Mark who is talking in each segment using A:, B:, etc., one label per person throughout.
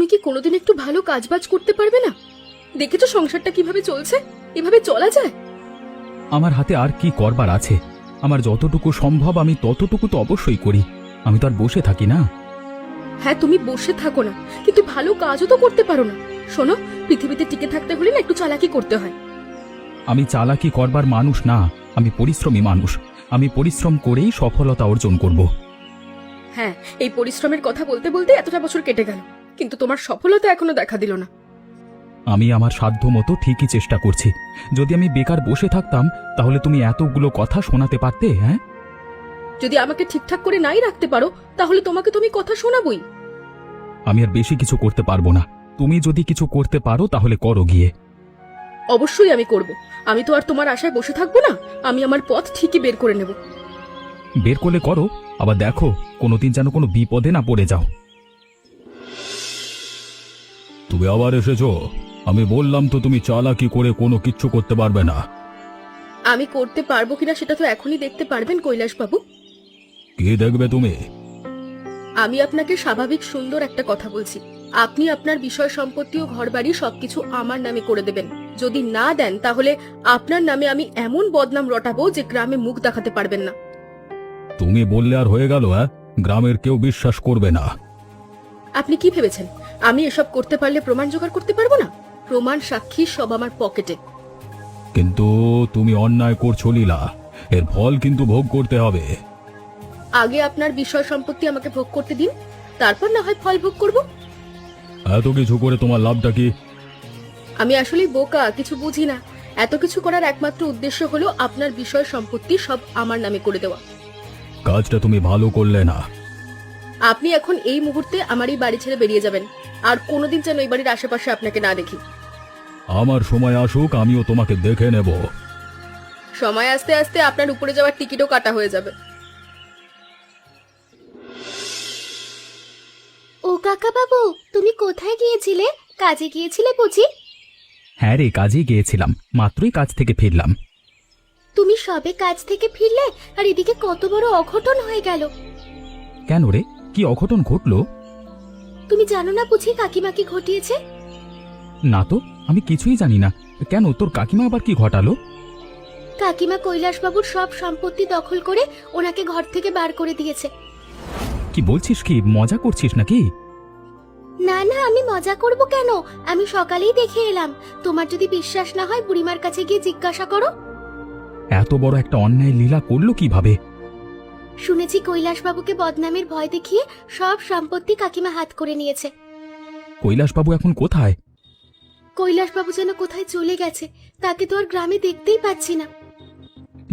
A: কি কোনোদিন একটু ভালো কাজবাজ করতে পারবে না? দেখেছো সংসারটা কিভাবে চলছে? এভাবে চলা যায়?
B: আমার হাতে আর কি করবার আছে? আমার যতটুকু সম্ভব আমি ততটুকু তো অবশ্যই করি। আমি তো আর বসে থাকি না।
A: হ্যাঁ, তুমি বসে থাকো না, কিন্তু ভালো কাজও তো করতে পারো না। শোনো, পৃথিবীতে টিকে থাকতে হলে না একটু চালাকি করতে হয়।
B: আমি চালাকি করবার মানুষ না, আমি পরিশ্রমী মানুষ। আমি পরিশ্রম করেই সফলতা অর্জন করব।
A: হ্যাঁ, এই পরিশ্রমের কথা বলতে বলতে এতটা বছর কেটে গেল, কিন্তু তোমার সফলতা এখনো দেখা দিল না।
B: আমি আমার সাধ্য মতো ঠিকই চেষ্টা করছি। যদি আমি বেকার বসে থাকতাম তাহলে তুমি এতগুলো কথা শোনাতে পারতে? হ্যাঁ,
A: যদি আমাকে ঠিকঠাক করে নাই রাখতে পারো, তাহলে তোমাকে তুমি কথা শোনাবই।
B: আমি আর বেশি কিছু করতে পারবো না। তুমি যদি কিছু করতে পারো তাহলে করো গিয়ে।
A: অবশ্যই আমি করব। আমি তো আর তোমার আশায় বসে থাকবো না। আমি আমার পথ ঠিকই বের করে নেব।
B: বের করলে করো, আবার দেখো কোনোদিন যেন কোনো বিপদে না পড়ে যাও। তুমি আবার এসেছো? আমি বললাম তো তুমি চালাকি করে কোনো কিচ্ছু করতে পারবে না।
A: আমি করতে পারবো কিনা সেটা তো এখনই দেখতে পারবেন কৈলাস বাবু।
B: কি দেখবে তুমি?
A: আমি আপনাকে স্বাভাবিক সুন্দর একটা কথা বলছি। আপনি আপনার বিষয় সম্পত্তি ও ঘরবাড়ি সবকিছু আমার নামে করে দেবেন। যদি না দেন তাহলে আপনার নামে আমি এমন বদনাম রটাবো যে গ্রামে মুখ দেখাতে পারবেন না।
B: তুমি বললে আর হয়ে গেল? গ্রামের কেউ বিশ্বাস করবে না।
A: আপনি কি ভেবেছেন আমি এসব করতে পারলে প্রমাণ জোগাড় করতে পারবো না? প্রমাণ সাক্ষী সব আমার পকেটে।
B: কিন্তু তুমি অন্যায় করছো লীলা, এর ফল কিন্তু ভোগ করতে হবে।
A: আগে আপনার বিষয় সম্পত্তি আমাকে ভোগ করতে দিন, তারপর না হয় ফল ভোগ করব।
B: এত কিছু করে তোমার লাভটা কি?
A: আমি আসলে বোকা, কিছু বুঝি না। এত কিছু করার একমাত্র উদ্দেশ্য হলো আপনার বিষয় সম্পত্তি সব আমার নামে করে দেওয়া।
B: কাজটা তুমি ভালো করলে না।
A: আপনি এখন এই মুহূর্তে আমার এই বাড়ি ছেড়ে বেরিয়ে যাবেন। আর কোনোদিন যেন এই বাড়ির আশেপাশে আপনাকে না দেখি।
B: আমার সময় আসুক, আমিও তোমাকে দেখে নেব।
A: সময় আস্তে আস্তে আপনার উপরে যাওয়ার টিকিটও কাটা হয়ে যাবে।
C: ও কাকা বাবু, তুমি কোথায় গিয়েছিলে? কাজে গিয়েছিলে বুঝি?
B: হ্যাঁ রে, কাজে গিয়েছিলাম, মাত্রই কাজ থেকে ফিরলাম।
C: তুমি সবে কাজ থেকে ফিরলে আর এদিকে কত বড় অঘটন হয়ে গেল।
B: কেন রে, কি অঘটন ঘটলো?
C: তুমি জানো না বুঝি কাকিমা কি ঘটিয়েছে?
B: না তো, আমি কিছুই জানি না। কেন, তোর কাকিমা আবার কি ঘটালো?
C: কাকিমা কৈলাসবাবুর সব সম্পত্তি দখল করে ওনাকে ঘর থেকে বার করে দিয়েছে।
B: কি বলছিস? কি মজা করছিস নাকি?
C: না না, আমি মজা করব কেন? আমি সকালেই দেখে এলাম। তোমার যদি বিশ্বাস না হয় বুড়িমার কাছে গিয়ে জিজ্ঞাসা করো।
B: এত বড় একটা অন্যায় লীলা করলো কিভাবে?
C: শুনেছি কৈলাসবাবুকে বদনামের ভয় দেখিয়ে সব সম্পত্তি কাকিমা হাত করে নিয়েছে।
B: কৈলাসবাবু এখন কোথায়?
C: কৈলাসবাবু যেন কোথায় চলে গেছে, তাকে তো আর গ্রামে দেখতেই পাচ্ছি না।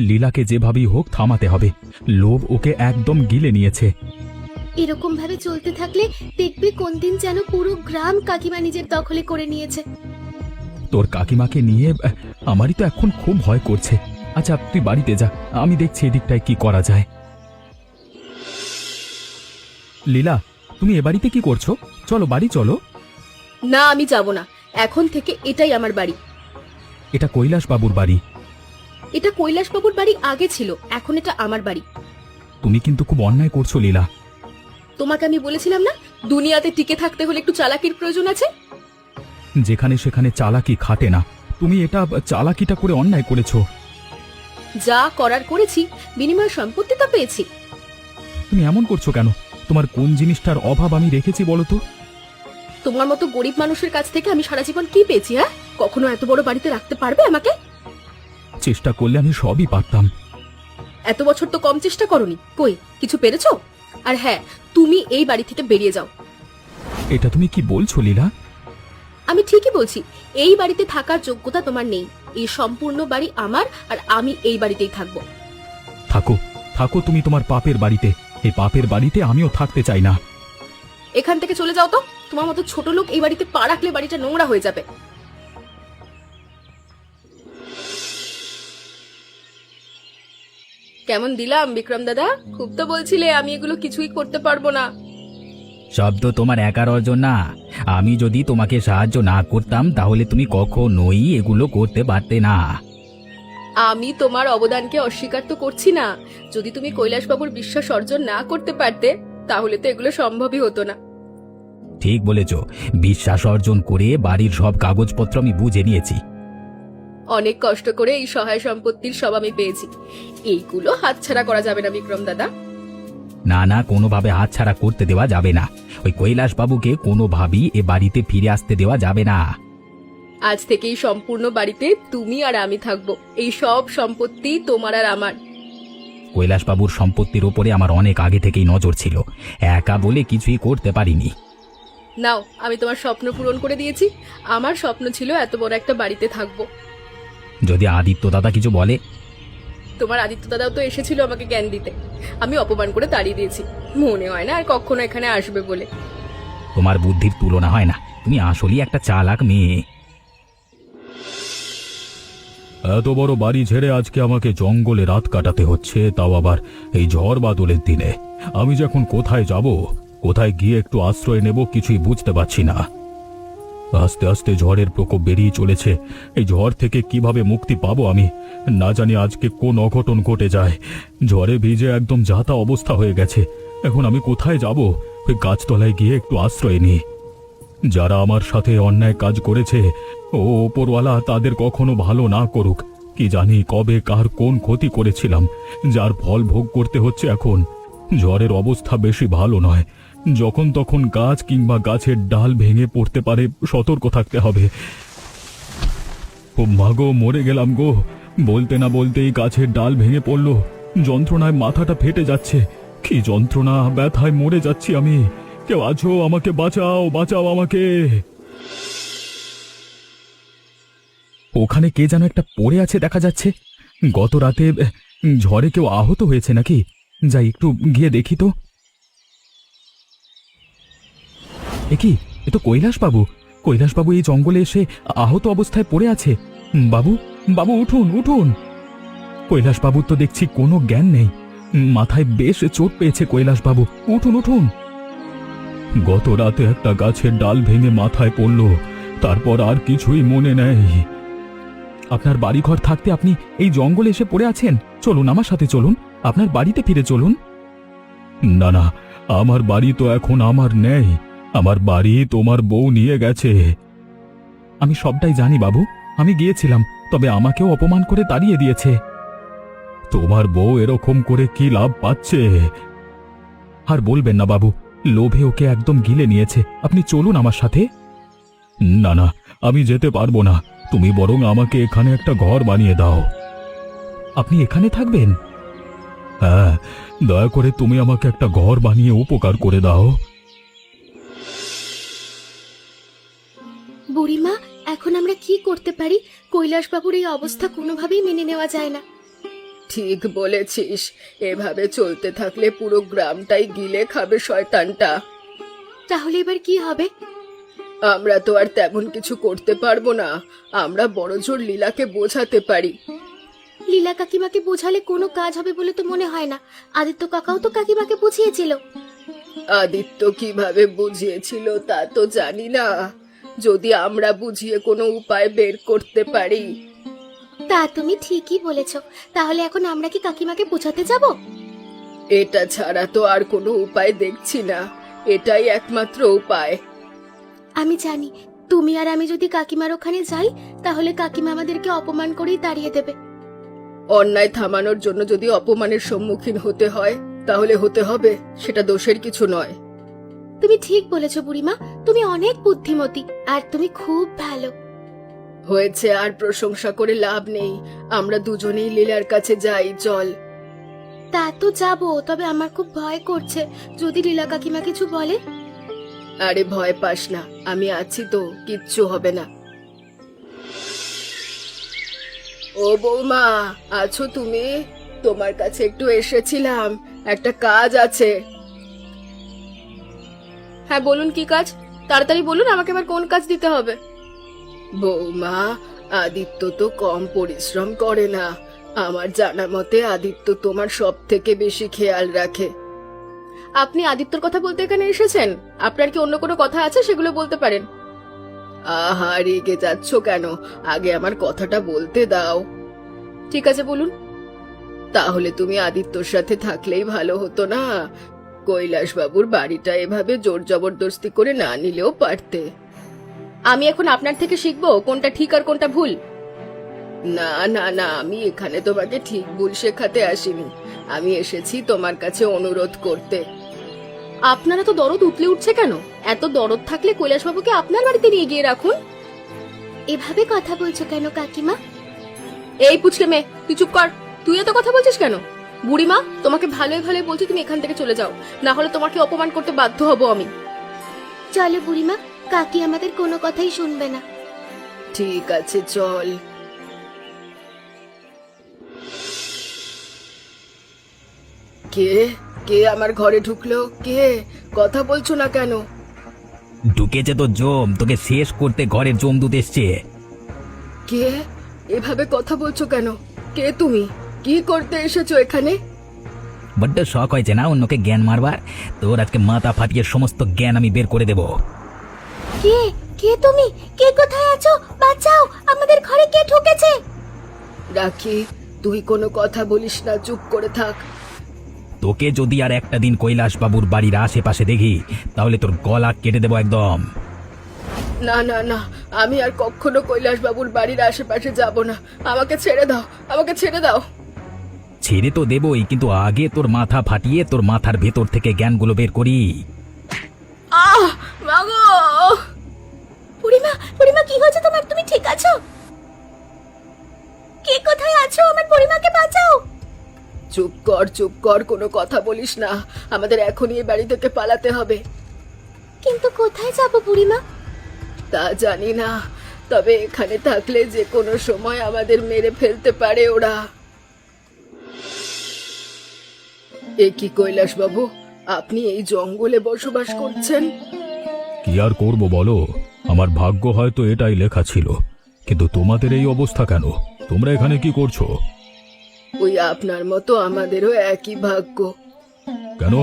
B: লীলাকে যেভাবেই হোক থামাতে হবে। লোভ ওকে একদম গিলে নিয়েছে।
C: এরকম ভাবে চলতে থাকলে দেখবে কোন দিন যেন পুরো গ্রাম কাকিমা নিজের দখলে করে নিয়েছে।
B: তোর কাকিমাকে নিয়ে আমারই তো এখন খুব ভয় করছে। আচ্ছা, তুই বাড়িতে যা, আমি দেখছি এদিকটায় কি করা যায়। লীলা, তুমি এ বাড়িতে কি করছো? চলো বাড়ি চলো।
A: না, আমি যাব না। এখন থেকে এটাই আমার বাড়ি।
B: এটা কৈলাসবাবুর বাড়ি।
A: এটা কৈলাসবাবুর বাড়ি আগে ছিল, এখন এটা আমার বাড়ি।
B: তুমি কিন্তু খুব অন্যায় করছো লীলা।
A: তোমাকে আমি বলেছিলাম না, দুনিয়াতে টিকে থাকতে হলে একটু চালাকির প্রয়োজন আছে।
B: যেখানে সেখানে চালাকি খাটে না। তুমি এটা চালাকিটা করে অন্যায় করেছো।
A: যা করার করেছি, বিনিময় সম্পত্তি তো পেয়েছি।
B: তুমি এমন করছো কেন? তোমার কোন জিনিসটার অভাব আমি রেখেছি বলো তো?
A: তোমার মতো গরিব মানুষের কাছ থেকে আমি সারা জীবন কি পেয়েছি? হ্যাঁ, কখনো এত বড় বাড়িতে রাখতে পারবে আমাকে?
B: চেষ্টা করলে আমি সবই পারতাম।
A: এত বছর তো কম চেষ্টা করনি, কই কিছু পেরেছো? আর হ্যাঁ, তুমি এই বাড়ি থেকে বেরিয়ে যাও।
B: এটা তুমি কি বলছো লীলা?
A: আমি ঠিকই বলছি, এই বাড়িতে থাকার যোগ্যতা তোমার নেই। এই সম্পূর্ণ বাড়ি আমার, আর আমি এই বাড়িতেই থাকবো।
B: থাকো, থাকো তুমি তোমার পাপের বাড়িতে। এই পাপের বাড়িতে আমিও থাকতে চাই না।
A: এখান থেকে চলে যাও তো। তোমার মতো ছোট লোক এই বাড়িতে পা রাখলে বাড়িটা নোংরা হয়ে যাবে। কেমন দিলাম বিক্রম দাদা? খুব তো বলছিলে আমি এগুলো কিছুই করতে পারবো না।
B: সব তো তোমার একার অর্জন না। আমি যদি তোমাকে সাহায্য না করতাম তাহলে তুমি কখনোই এগুলো করতে পারতে না।
A: আমি তোমার অবদানকে অস্বীকার তো করছি না। যদি তুমি কৈলাসবাবুর বিশ্বাস অর্জন না করতে পারতে, তাহলে তো এগুলো সম্ভবই হতো না।
B: ঠিক বলেছ। বিশ্বাস অর্জন করে বাড়ির সব কাগজপত্র আমি বুঝে নিয়েছি।
A: অনেক কষ্ট করে এই সহায় সম্পত্তির সব আমি পেয়েছি, এইগুলো হাতছাড়া করা যাবে না বিক্রম দাদা।
B: না না, কোনোভাবে হাতছাড়া করতে দেওয়া যাবে না। ওই কৈলাসবাবুকে কোনোভাবেই এ বাড়িতে ফিরে আসতে দেওয়া যাবে না।
A: আজ থেকেই সম্পূর্ণ বাড়িতে তুমি আর আমি থাকবো, এই সব সম্পত্তি তোমার আর আমার।
B: কৈলাসবাবুর সম্পত্তির ওপরে আমার অনেক আগে থেকেই নজর ছিল, একা বলে কিছুই করতে পারিনি।
A: নাও, আমি তোমার স্বপ্ন পূরণ করে দিয়েছি। আমার স্বপ্ন ছিল এত বড় একটা বাড়িতে থাকবো।
B: যদি আদিত্য দাদা কিছু বলে?
A: তোমার আদিত্য দাদাও তো এসেছিল আমাকে জ্ঞান দিতে, আমি অপমান করে তাড়িয়ে দিয়েছি। মনে হয় না আর কখনো এখানে আসবে বলে।
B: তোমার বুদ্ধির তুলনা হয় না, তুমি আসলেই একটা চালাক মেয়ে। এত বড় বাড়ি ছেড়ে আজকে আমাকে জঙ্গলে রাত কাটাতে হচ্ছে, তাও আবার এই ঝড় বাদলের দিনে। আমি যে এখন কোথায় যাব, কোথায় গিয়ে একটু আশ্রয় নেব কিছুই বুঝতে পারছি না। আস্তে আস্তে ঝড়ের প্রকোপ বেরিয়ে চলেছে। এই ঝড় থেকে কিভাবে মুক্তি পাবো আমি, না জানি আজকে কোন অঘটন ঘটে যায়। ঝড়ে ভিজে একদম যাতা অবস্থা হয়ে গেছে। এখন আমি কোথায় যাব? ওই গাছতলায় গিয়ে একটু আশ্রয় নিই। যারা আমার সাথে অন্যায় কাজ করেছে, ও ওপরওয়ালা তাদের কখনো ভালো না করুক। কি জানি কবে কার কোন ক্ষতি করেছিলাম, যার ফল ভোগ করতে হচ্ছে এখন। ঝড়ের অবস্থা বেশি ভালো নয়, যখন তখন গাছ কিংবা গাছের ডাল ভেঙে পড়তে পারে, সতর্ক থাকতে হবে। ও মাগো, মরে গেলাম গো। বলতে না বলতেই গাছের ডাল ভেঙে পড়ল, যন্ত্রণায় মাথাটা ফেটে যাচ্ছে। কি যন্ত্রণা, ব্যথায় মরে যাচ্ছি আমি। কেউ আছো? আমাকে বাঁচাও, বাঁচাও আমাকে। ওখানে কে যেন একটা পড়ে আছে দেখা যাচ্ছে। গত রাতে ঝড়ে কেউ আহত হয়েছে নাকি? যাই একটু গিয়ে দেখি তো। এ কি, এ তো কৈলাসবাবু। কৈলাসবাবু এই জঙ্গলে এসে আহত অবস্থায় পড়ে আছে। বাবু, বাবু উঠুন, উঠুন। কৈলাসবাবুর তো দেখছি কোনো জ্ঞান নেই, মাথায় বেশ চোট পেয়েছে কৈলাসবাবু। উঠুন, উঠুন। গত রাতে একটা গাছের ডাল ভেঙে মাথায় পড়ল, তারপর আর কিছুই মনে নেই। আপনার বাড়িঘর থাকতে আপনি এই জঙ্গলে এসে পড়ে আছেন। চলুন আমার সাথে, চলুন আপনার বাড়িতে ফিরে চলুন। না না, আমার বাড়ি তো এখন আমার নেই। আমার বাড়ি তোমার বউ নিয়ে গেছে। আমি সবটাই জানি বাবু, আমি গিয়েছিলাম, তবে আমাকেও অপমান করে তাড়িয়ে দিয়েছে। তোমার বউ এরকম করে কি লাভ পাচ্ছে? আর বলবেন না বাবু, লোভে ওকে একদম গিলে নিয়েছে। আপনি চলুন আমার সাথে। না না, আমি যেতে পারবো না। তুমি বরং আমাকে এখানে একটা ঘর বানিয়ে দাও। আপনি এখানে থাকবেন? হ্যাঁ, দয়া করে তুমি আমাকে একটা ঘর বানিয়ে উপকার করে দাও।
C: বুড়িমা, এখন আমরা কি করতে পারি? কৈলাসবাবুর এই অবস্থা কোনোভাবেই মেনে নেওয়া যায় না।
A: ঠিক বলেছিস, এভাবে চলতে থাকলে পুরো গ্রামটাই গিলে খাবে শয়তানটা।
C: তাহলে এবার কি হবে?
A: আমরা তো আর তেমন কিছু করতে পারবো না। আমরা বড়জোর লীলাকে বোঝাতে পারি।
C: লীলা কাকিমাকে বোঝালে কোনো কাজ হবে বলে তো মনে হয় না। আদিত্য কাকাও তো কাকিমাকে বুঝিয়েছিল।
A: আদিত্য কিভাবে বুঝিয়েছিল তা তো জানি না। যদি আমরা বুঝিয়ে কোনো উপায় বের করতে পারি।
C: তা তুমি ঠিকই বলেছ। তাহলে এখন আমরা কি কাকিমাকে বোঝাতে যাব?
A: এটা ছাড়া তো আর কোনো উপায় দেখছি না, এটাই একমাত্র উপায়।
C: আমি জানি, তুমি আর আমি যদি কাকিমার ওখানে যাই, তাহলে কাকিমা আমাদেরকে অপমান করেই তাড়িয়ে দেবে।
A: অন্যায় থামানোর জন্য যদি অপমানের সম্মুখীন হতে হয়, তাহলে হতে হবে, সেটা দোষের কিছু নয়।
C: তুমি ঠিক বলেছ বুড়িমা, তুমি অনেক বুদ্ধিমতী আর তুমি খুব ভালো।
A: হয়েছে, আর প্রশংসা করে লাভ নেই। আমরা দুজনেই লীলার কাছে যাই, চল।
C: তা তো যাবো, তবে আমার খুব ভয় করছে। যদি লীলা কাকিমা কিছু বলে?
A: আরে ভয় পাস না, আমি আছি তো, কিচ্ছু হবে না। ও বৌমা, আছো তুমি? তোমার কাছে একটু এসেছিলাম, একটা কাজ আছে। হ্যাঁ বলুন, কি কাজ? তাড়াতাড়ি বলুন, আমাকে আবার কোন কাজ দিতে হবে? বৌমা, আদিত্য তো কম পরিশ্রম করে না। আমার জানা মতে আদিত্য তোমার সব থেকে বেশি খেয়াল রাখে। আপনি আদিত্যর কথা বলতে এখানে এসেছেন? আপনার কি অন্য কোনো কথা আছে? সেগুলো বলতে পারেন। আহা, রেগে যাচ্ছ কেন? আগে আমার কথাটা বলতে দাও। ঠিক আছে, বলুন। তাহলে তুমি আদিত্যর সাথে থাকলেই ভালো হতো না? কৈলাসবাবুর বাড়িটা এভাবে জোর জবরদস্তি করে না নিলেও পারতে। আমি এখন আপনার থেকে শিখবো কোনটা ঠিক আর কোনটা ভুল। না না না, আমি এখানে তোমাকে ঠিক ভুল শেখাতে আসিনি। আমি এসেছি তোমার কাছে অনুরোধ করতে। আপনারা তো দরদ উতলে উঠছে কেন? এত দরদ থাকলে কৈলাসবাবুকে আপনার বাড়িতে নিয়ে গিয়ে রাখুন।
C: এভাবে কথা বলছো কেন কাকিমা?
A: এই পুছলে মেয়ে, তুই চুপ কর। তুই এত কথা বলছিস কেন? বুড়িমা, তোমাকে ভালোই ভালোই বলছি তুমি এখান থেকে চলে যাও, না হলে তোমাকে অপমান করতে বাধ্য হব আমি।
C: চলো বুড়িমা, কাকি আমাদের কোনো কথাই শুনবে না।
A: ঠিক আছে, চল। কে কে আমার ঘরে ঢুকলো? কে? কথা বলছো না কেন?
D: ঢুকেছে তো জম, তোকে শেষ করতে ঘরের জমদূত এসছে।
A: কে? এভাবে কথা বলছো কেন? কে তুমি? কি করতে এসেছো এখানে?
D: বড্ড শখ হয়েছে না অন্যকে জ্ঞান মারবার? তোর আজকে মাথা ফাটিয়ে সমস্ত জ্ঞান আমি বের করে দেব।
C: কে? কে তুমি? কে কোথায় আছো? বাঁচাও, আমাদের ঘরে কে ঢুকেছে?
A: রাখি, তুই কোনো কথা বলিস না, চুপ করে থাক।
D: তোকে যদি আর একটা দিন কৈলাসবাবুর বাড়ির আশেপাশে দেখি তাহলে তোর গলা কেটে দেবো একদম।
A: না না না, আমি আর কখনো কৈলাসবাবুর বাড়ির আশেপাশে যাব না। আমাকে ছেড়ে দাও, আমাকে ছেড়ে দাও।
D: ছেড়ে তো দেবই, কিন্তু আগে তোর মাথা ফাটিয়ে তোর মাথার ভেতর থেকে জ্ঞানগুলো বের করি।
A: আহ মাগো!
C: বুড়িমা, বুড়িমা কি হয়েছে তোমার? তুমি ঠিক আছো? কে কোথায় আছো? আমার বুড়িমাকে বাঁচাও।
A: চুপ কর, চুপ কর, কোনো কথা বলিস না। আমাদের এখনই এই বাড়ি থেকে পালাতে হবে।
C: কিন্তু কোথায় যাব বুড়িমা?
A: তা জানি না, তবে এখানে থাকলে যে কোনো সময় আমাদের মেরে ফেলতে পারে ওরা। এ কি কৈলাসবাবু, আপনি এই জঙ্গলে বসবাস করছেন?
B: কি আর করব বলো, আমার ভাগ্য হয়তো এটাই লেখা ছিল। কিন্তু তোমাদের এই অবস্থা কেন? তোমরা এখানে কি করছো?
A: ওই আপনার মতো আমাদেরও একই ভাগ্য।
B: কেন,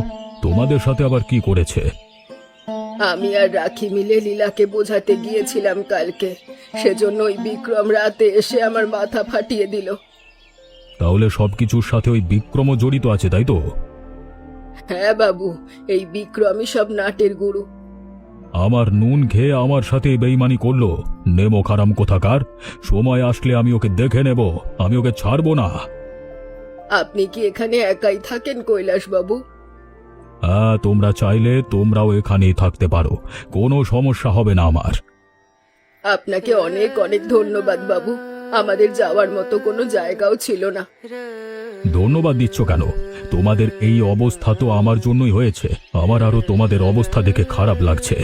B: তোমাদের সাথে আবার কি করেছে?
A: আমি আর রাখি মিলে লীলাকে বোঝাতে গিয়েছিলাম কালকে, সেজন্য ওই বিক্রম রাতে এসে আমার মাথা ফাটিয়ে দিল।
B: তাহলে সবকিছুর সাথে ওই বিক্রমও জড়িত আছে, তাই তো?
A: হ্যাঁ বাবু, এই বিক্রমই সব নাটের গুরু।
B: আমার নুন খেয়ে আমার সাথে বেইমানি করলো। নেমো খারাম কোথাকার। সময় আসলে আমি ওকে দেখে নেব, আমি ওকে ছাড়বো না।
A: আপনি কি এখানে একাই থাকেন কৈলাসবাবু?
B: হ্যাঁ, তোমরা চাইলে তোমরাও এখানেই থাকতে পারো, কোনো সমস্যা হবে না আমার।
A: আপনাকে অনেক অনেক ধন্যবাদ বাবু, আমাদের যাওয়ার মতো কোনো জায়গাও ছিল না।
B: ধন্যবাদ দিচ্ছ কেন? তোমাদের এই অবস্থা তো আমার জন্যই হয়েছে। আমার আরো তোমাদের অবস্থা দেখে খারাপ লাগছে।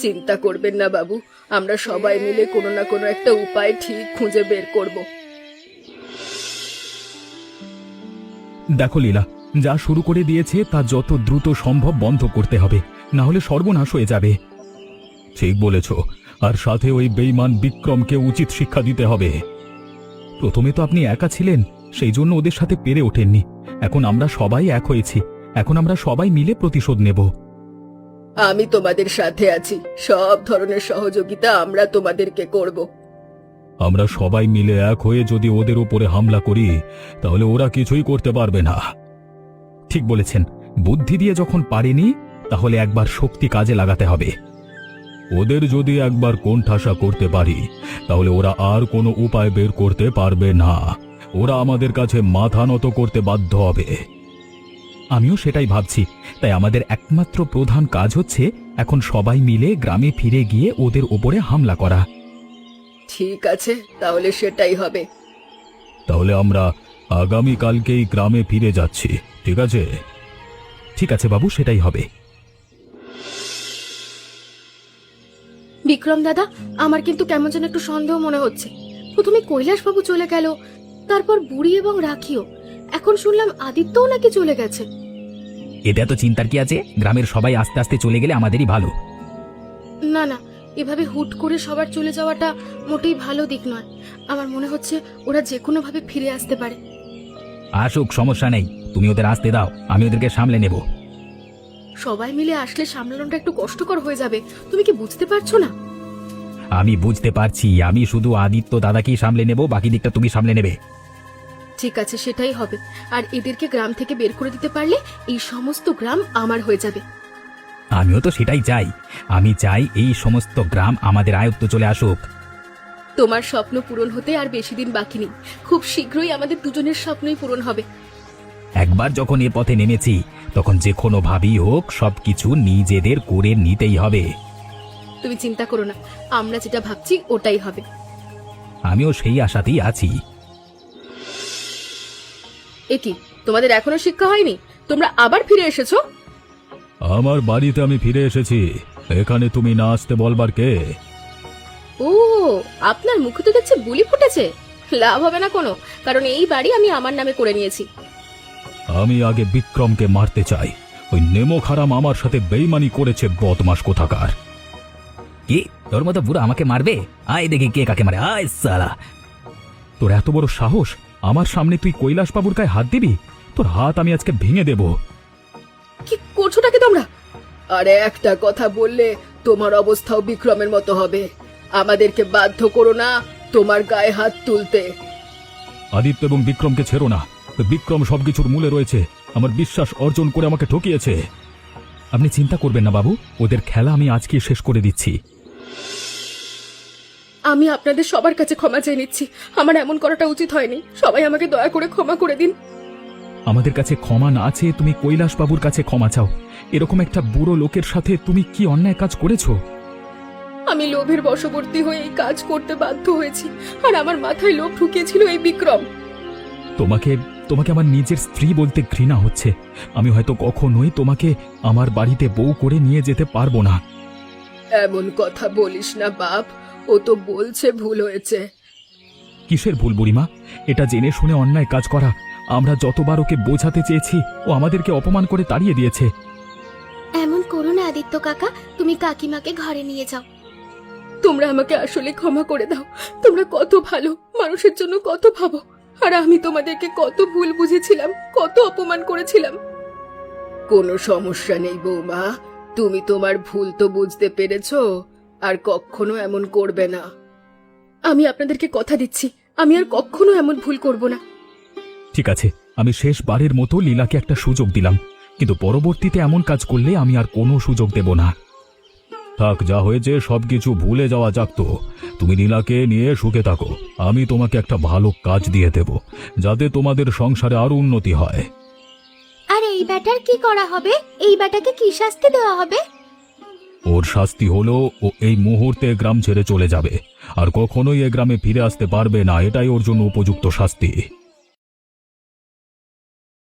A: চিন্তা করবেন না বাবু, আমরা সবাই মিলে কোনো না কোনো একটা উপায় ঠিক খুঁজে বের করব।
B: দেখো লীলা, যা শুরু করে দিয়েছে তা যত দ্রুত সম্ভব বন্ধ করতে হবে, না হলে সর্বনাশ হয়ে যাবে। ঠিক বলেছ, আর সাথে ওই বেঈমান বিক্রমকে উচিত শিক্ষা দিতে হবে। প্রথমে তো আপনি একা ছিলেন, সেই জন্য ওদের সাথে পেরে ওঠেননি। এখন আমরা সবাই এক হয়েছি, এখন আমরা সবাই মিলে প্রতিশোধ নেব।
A: আমি তোমাদের সাথে আছি, সব ধরনের সহযোগিতা আমরা তোমাদেরকে করব।
B: আমরা সবাই মিলে এক হয়ে যদি ওদের উপরে হামলা করি তাহলে ওরা কিছুই করতে পারবে না। ঠিক বলেছেন, বুদ্ধি দিয়ে যখন পারেনি তাহলে একবার শক্তি কাজে লাগাতে হবে। ওদের যদি একবার কোণঠাসা করতে পারি তাহলে ওরা আর কোনো উপায় বের করতে পারবে না। ওরা আমাদের কাছে মাথা নত করতে বাধ্য হবে। আমিও সেটাই ভাবছি, তাই আমাদের একমাত্র প্রধান কাজ হচ্ছে এখন সবাই মিলে গ্রামে ফিরে গিয়ে ওদের উপরে হামলা করা।
A: ঠিক আছে, তাহলে সেটাই হবে।
B: তাহলে আমরা আগামীকালকেই গ্রামে ফিরে যাচ্ছি, ঠিক আছে? ঠিক আছে বাবু, সেটাই হবে।
A: বিক্রম দাদা, আমার কিন্তু কেমন যেন একটু সন্দেহ মনে হচ্ছে। প্রথমে কৈলাসবাবু চলে গেল, তারপর বুড়ি এবং রাখিও, এখন শুনলাম আদিত্যও নাকি চলে গেছে।
D: এতে এত চিন্তার কি আছে? গ্রামের সবাই আস্তে আস্তে চলে গেলে আমাদেরই ভালো।
A: না না, এভাবে হুট করে সবার চলে যাওয়াটা মোটেই ভালো দিক নয়। আমার মনে হচ্ছে ওরা যে কোনো ভাবে ফিরে আসতে পারে।
D: আসুক, সমস্যা নেই, তুমি ওদের আসতে দাও, আমি ওদেরকে সামলে নেব।
A: সবাই মিলে আসলে সামলানোটা একটু কষ্টকর হয়ে যাবে, তুমি কি বুঝতে পারছো না?
D: আমি বুঝতে পারছি, আমি শুধু আদিত্য দাদাকেই সামলে নেব, বাকি দিকটা তুমি সামলে নেবে।
A: ঠিক আছে, সেটাই হবে। আর এদেরকে গ্রাম থেকে বের করে দিতে পারলে এই সমস্ত গ্রাম আমার হয়ে যাবে।
D: আমিও তো সেটাই চাই। আমি চাই এই সমস্ত গ্রাম আমাদের আয়ত্ত চলে আসুক।
A: তোমার স্বপ্ন পূরণ হতে আর বেশি দিন বাকি নেই। খুব শীঘ্রই আমাদের দুজনের স্বপ্নই পূরণ হবে।
D: একবার যখন এ পথে নেমেছি তখন যে কোনো ভাবেই হোক সবকিছু নিজেদের করে নিতেই হবে।
A: তুমি চিন্তা করো না, আমরা যেটা ভাবছি ওটাই হবে।
D: আমিও সেই আশাতেই আছি।
A: এ কি, তোমাদের এখনো শিক্ষা হয়নি? তোমরা আবার ফিরে এসেছো?
B: আমার বাড়িতে আমি ফিরে এসেছি, এখানে তুমি না আসতে বলবার কে?
A: ও, আপনার মুখে তো দেখছি বুলি ফুটেছে। লাভ হবে না কোনো, কারণ এই বাড়ি আমি আমার নামে করে নিয়েছি।
B: আমি আগে বিক্রমকে মারতে চাই। ওই নেমো খারাম আমার সাথে বেইমানি করেছে, বদমাস কোথাকার।
D: কি, তোর মতো বুড়ো আমাকে মারবে? আয় দেখি কে কাকে মারে। আয় সালা!
B: তোর এত বড় সাহস, আমার সামনে তুই কৈলাসবাবুর গায়ে হাত দিবি? তোর হাত আমি আজকে ভেঙে দেব।
A: কি করছোটাকে তোমরা? আরে একটা কথা বললে তোমার অবস্থাও বিক্রমের মতো হবে। আমাদেরকে বাধ্য করো না তোমার গায়ে হাত তুলতে।
B: আদিত্য এবং বিক্রমকে ছেড়ো না। বিক্রম সবকিছুর মূলে রয়েছে, আমার বিশ্বাস অর্জন করে আমাকে ঠকিয়েছে। আপনি চিন্তা করবেন না বাবু, ওদের খেলা আমি আজকে শেষ করে দিচ্ছি।
A: আমি আপনাদের সবার কাছে ক্ষমা চেয়ে নিচ্ছি। আমার এমন করাটা উচিত হয়নি। সবাই আমাকে দয়া করে ক্ষমা করে দিন।
B: আমাদের কাছে ক্ষমা না আছে, তুমি কৈলাসবাবুর কাছে ক্ষমা চাও। এরকম একটা বুড়ো লোকের সাথে তুমি কি অন্যায় কাজ করেছো?
A: আমি লোভের বশবর্তী হয়ে এই কাজ করতে বাধ্য হয়েছি, আর আমার মাথায় লোভ ঢুকিয়েছিল এই বিক্রম।
B: তোমাকে তোমাকে আমার নিজের স্ত্রী বলতে ঘৃণা হচ্ছে। আমি হয়তো কখনোই তোমাকে আমার বাড়িতে বউ করে নিয়ে যেতে পারবো না।
A: এমন কথা বলিস না বাপ, ও তো বলছে ভুল হয়েছে।
B: কিসের ভুল বুড়িমা? এটা জেনে শুনে অন্যায় কাজ করা। আমরা যতবার ওকে বোঝাতে চেয়েছি, ও আমাদেরকে অপমান করে তাড়িয়ে দিয়েছে।
C: এমন করো না আদিত্য কাকা, তুমি কাকিমাকে ঘরে নিয়ে যাও।
A: তোমরা আমাকে আসলে ক্ষমা করে দাও। তোমরা কত ভালো, মানুষের জন্য কত ভাবো। আর আমি তোমাদেরকে কত ভুল বুঝেছিলাম, কত অপমান করেছিলাম। কোনো সমস্যা নেই বৌমা, তুমি তোমার ভুল তো বুঝতে পেরেছো, আর কখনো এমন করবে না। আমি আপনাদেরকে কথা দিচ্ছি, আমি আর কখনো এমন ভুল করব না।
B: ঠিক আছে, আমি শেষবারের মতো লীলাকে একটা সুযোগ দিলাম, কিন্তু পরবর্তীতে এমন কাজ করলে আমি আর কোনো সুযোগ দেব না। থাক, যা হয়েছে সবকিছু ভুলে যাওয়া যাক তো। তুমি লীলাকে নিয়ে সুখে থাকো। আমি তোমাকে একটা ভালো কাজ দিয়ে দেব, যাতে তোমাদের সংসারে আরো উন্নতি হয়।
C: আর এই ব্যাটার কি করা হবে? এই ব্যাটাকে কি শাস্তি দেওয়া হবে?
B: ওর শাস্তি হলো ও এই মুহূর্তে গ্রাম ছেড়ে চলে যাবে, আর কখনোই এ গ্রামে ফিরে আসতে পারবে না। এটাই ওর জন্য উপযুক্ত শাস্তি।